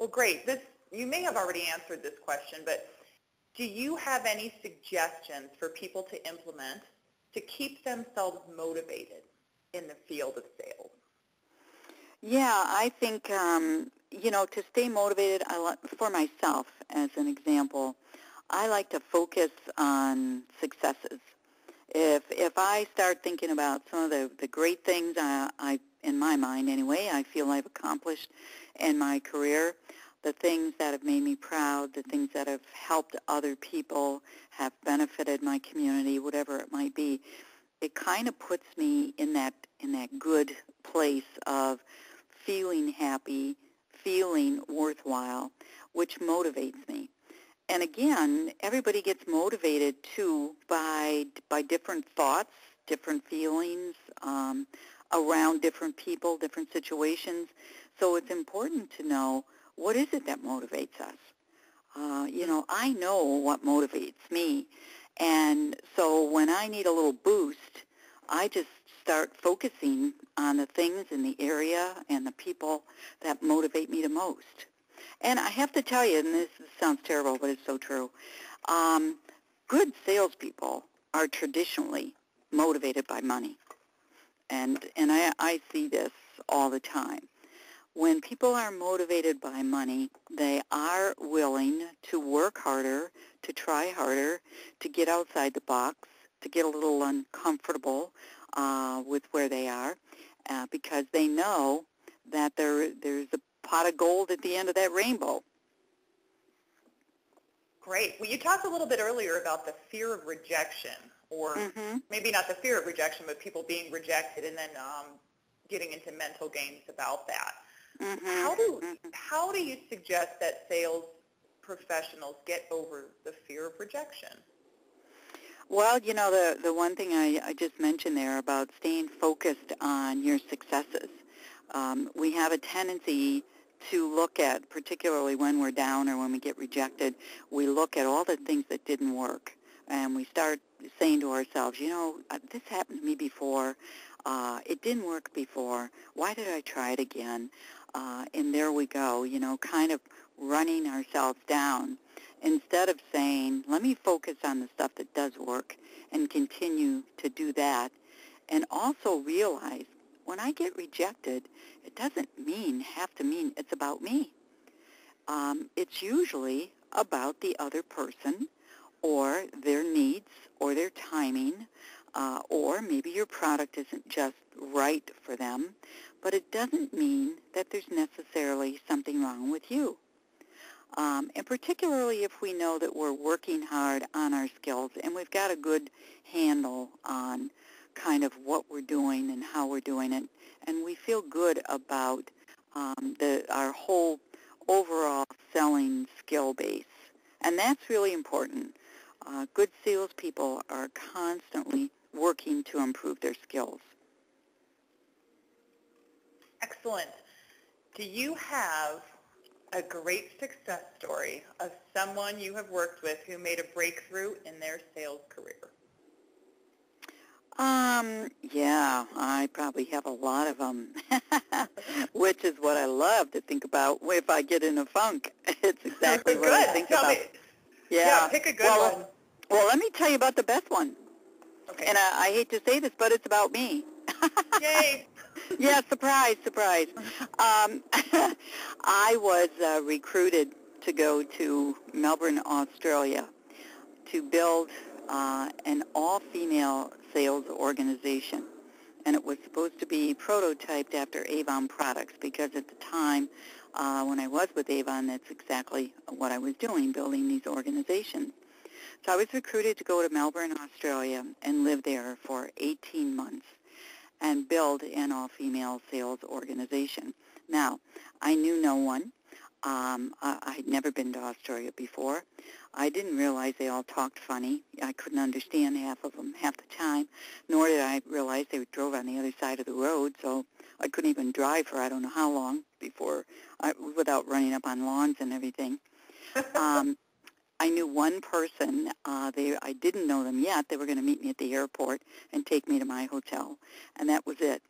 Well, great. You may have already answered this question, but do you have any suggestions for people to implement to keep themselves motivated in the field of sales? Yeah, I think, to stay motivated, for myself, as an example, I like to focus on successes. If I start thinking about some of the great things I, in my mind anyway, I feel I've accomplished in my career, the things that have made me proud, the things that have helped other people, have benefited my community, whatever it might be, it kind of puts me in that good place of feeling happy, feeling worthwhile, which motivates me. And again, everybody gets motivated too by different thoughts, different feelings around different people, different situations. So it's important to know, what is it that motivates us? I know what motivates me. And so when I need a little boost, I just start focusing on the things in the area and the people that motivate me the most. And I have to tell you, and this sounds terrible, but it's so true, good salespeople are traditionally motivated by money. And I see this all the time. When people are motivated by money, they are willing to work harder, to try harder, to get outside the box, to get a little uncomfortable with where they are, because they know that there's a pot of gold at the end of that rainbow. Great. Well, you talked a little bit earlier about the fear of rejection, or maybe not the fear of rejection, but people being rejected and then getting into mental games about that. How do you suggest that sales professionals get over the fear of rejection? Well, the one thing I just mentioned there about staying focused on your successes. We have a tendency to look at, particularly when we're down or when we get rejected, we look at all the things that didn't work. And we start saying to ourselves, this happened to me before. It didn't work before. Why did I try it again? And there we go, kind of running ourselves down, instead of saying, let me focus on the stuff that does work and continue to do that. And also realize, when I get rejected, it doesn't have to mean it's about me. It's usually about the other person or their needs or their timing, or maybe your product isn't just right for them, but it doesn't mean that there's necessarily something wrong with you. And particularly if we know that we're working hard on our skills and we've got a good handle on kind of what we're doing and how we're doing it, and we feel good about our whole overall selling skill base. And that's really important. Good salespeople are constantly working to improve their skills. Excellent. Do you have a great success story of someone you have worked with who made a breakthrough in their sales career? Yeah, I probably have a lot of them, which is what I love to think about if I get in a funk. It's exactly what I think about. Yeah, pick a good one. Well, let me tell you about the best one. Okay. And I hate to say this, but it's about me. Yay. Yeah, surprise. I was recruited to go to Melbourne, Australia, to build an all-female sales organization. And it was supposed to be prototyped after Avon products, because at the time when I was with Avon, that's exactly what I was doing, building these organizations. So I was recruited to go to Melbourne, Australia, and live there for 18 months and build an all-female sales organization. Now, I knew no one. I'd never been to Australia before. I didn't realize they all talked funny. I couldn't understand half of them half the time, nor did I realize they drove on the other side of the road, so I couldn't even drive for I don't know how long without running up on lawns and everything. I knew one person. I didn't know them yet. They were going to meet me at the airport and take me to my hotel, and that was it.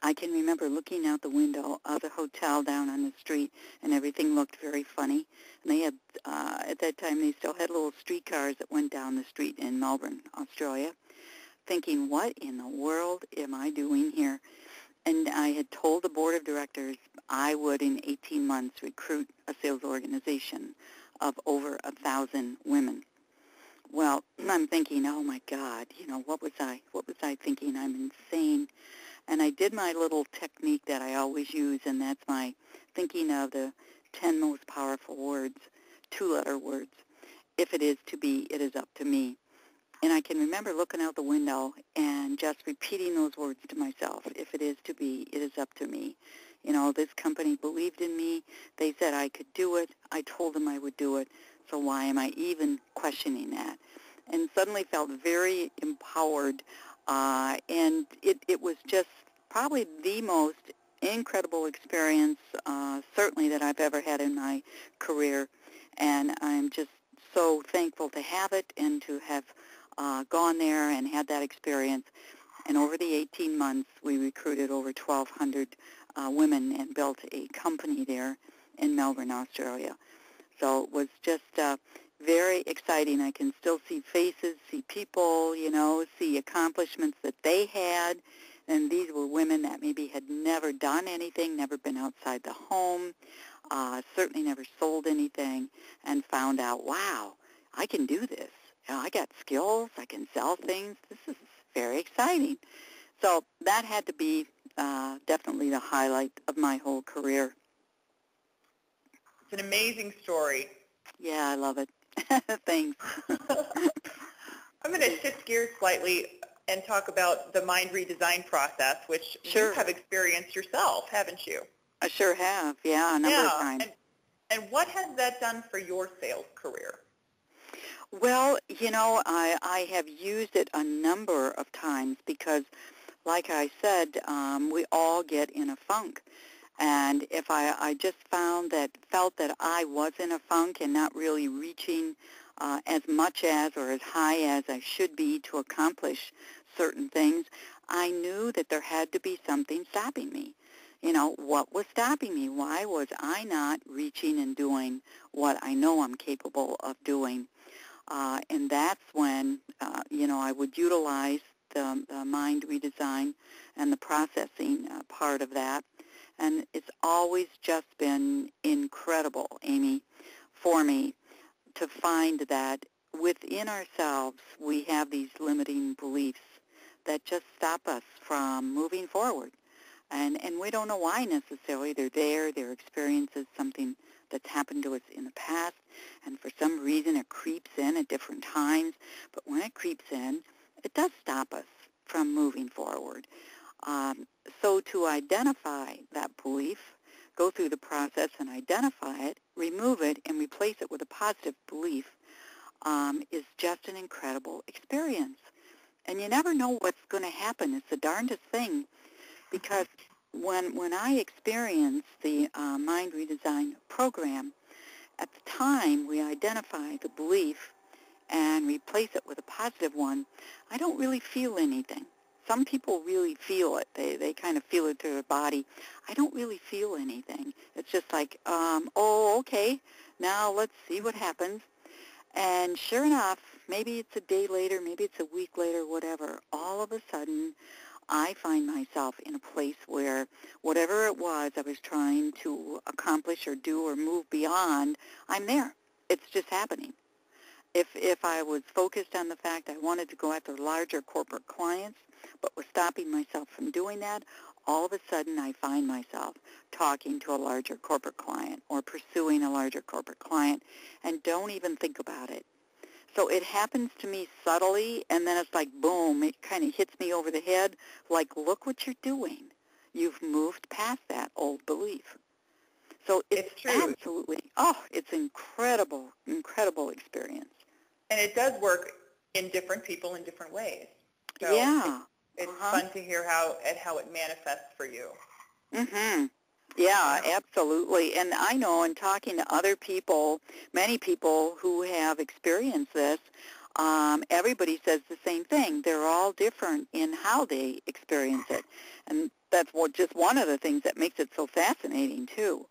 I can remember looking out the window of the hotel down on the street, and everything looked very funny. And they had, at that time, they still had little streetcars that went down the street in Melbourne, Australia, thinking, what in the world am I doing here? And I had told the board of directors I would, in 18 months, recruit a sales organization of over 1,000 women. Well, I'm thinking, oh my God, what was I thinking? I'm insane. And I did my little technique that I always use, and that's my thinking of the 10 most powerful words, 2-letter words. If it is to be, it is up to me. And I can remember looking out the window and just repeating those words to myself. If it is to be, it is up to me. This company believed in me. They said I could do it. I told them I would do it. So why am I even questioning that? And suddenly felt very empowered. And it was just probably the most incredible experience, certainly that I've ever had in my career. And I'm just so thankful to have it and to have gone there and had that experience. And over the 18 months, we recruited over 1,200 women and built a company there in Melbourne, Australia. So it was just very exciting. I can still see faces, see people, see accomplishments that they had. And these were women that maybe had never done anything, never been outside the home, certainly never sold anything, and found out, wow, I can do this. I got skills. I can sell things. This is very exciting. So that had to be definitely the highlight of my whole career. It's an amazing story. Yeah, I love it. Thanks. I'm going to shift gears slightly and talk about the mind redesign process, which Sure. you have experienced yourself, haven't you? I sure have, a number of times. And what has that done for your sales career? Well, I have used it a number of times because, like I said, we all get in a funk. And if I just felt that I was in a funk and not really reaching as much as or as high as I should be to accomplish certain things, I knew that there had to be something stopping me. What was stopping me? Why was I not reaching and doing what I know I'm capable of doing? And that's when, I would utilize the mind redesign and the processing part of that. And it's always just been incredible, Amy, for me to find that within ourselves we have these limiting beliefs that just stop us from moving forward. And we don't know why necessarily. They're there. They're experiences, something that's happened to us in the past. And for some reason it creeps in at different times. But when it creeps in, it does stop us from moving forward. So to identify that belief, go through the process and identify it, remove it, and replace it with a positive belief is just an incredible experience. And you never know what's going to happen. It's the darndest thing, because when I experienced the Mind Redesign program, at the time we identify the belief and replace it with a positive one, I don't really feel anything. Some people really feel it. They kind of feel it through their body. I don't really feel anything. It's just like, okay, now let's see what happens. And sure enough, maybe it's a day later, maybe it's a week later, whatever, all of a sudden I find myself in a place where whatever it was I was trying to accomplish or do or move beyond, I'm there. It's just happening. If I was focused on the fact I wanted to go after larger corporate clients, but was stopping myself from doing that, all of a sudden I find myself talking to a larger corporate client or pursuing a larger corporate client and don't even think about it. So it happens to me subtly, and then it's like, boom, it kind of hits me over the head, like, look what you're doing. You've moved past that old belief. So it's absolutely, it's incredible, incredible experience. And it does work in different people in different ways. So yeah. It's fun to hear how it manifests for you. Mm-hmm. Yeah, absolutely. And I know in talking to other people, many people who have experienced this, everybody says the same thing. They're all different in how they experience it. And that's just one of the things that makes it so fascinating, too.